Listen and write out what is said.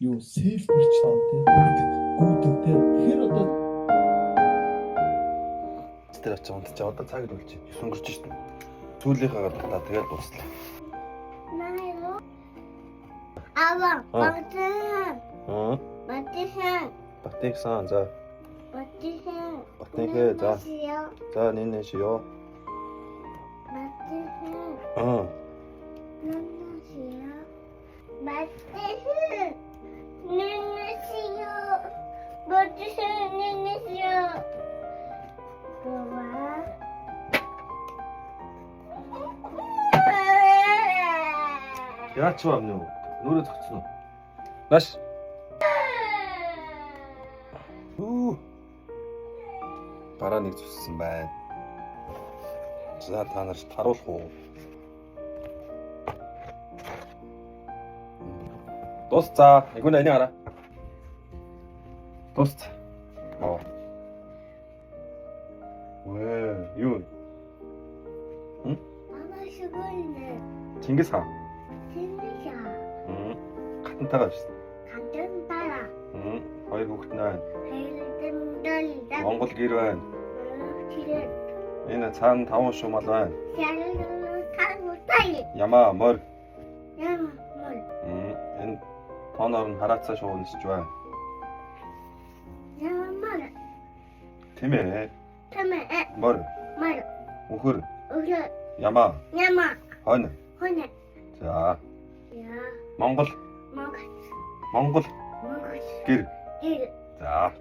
юу селфэрч таа тий гүйдэг тий тэгэхээр одоо тэр очиж унтчих одоо цаг л болж өнгөрч шít. Сүүлийнхаа гадаа тэгээд дуслаа. Ава, Батигсан за. Батигэ за. За нэнэ шиё. Яач вэ амнуу? Нүрэ зогцсон уу? Маш. Бараа нэг зүссэн байна. За та нар харуулах уу? Дуусцаа. Игүн энийг хараа. Дуусц. Оо. Вэ, юу? Чингис хаан. Хатантайгаа шүү. Хоёр хүүхэд байна. Монгол гэр байна. Энэ цаана 5 шумал байна. Ямаа мөр. Энэ тоноор нь хараацаа шуунсч байна. Тэмээ. Мөр. Үхэр. Ямаа. Хонь. За. Монгол. Монгол. Гэр. За.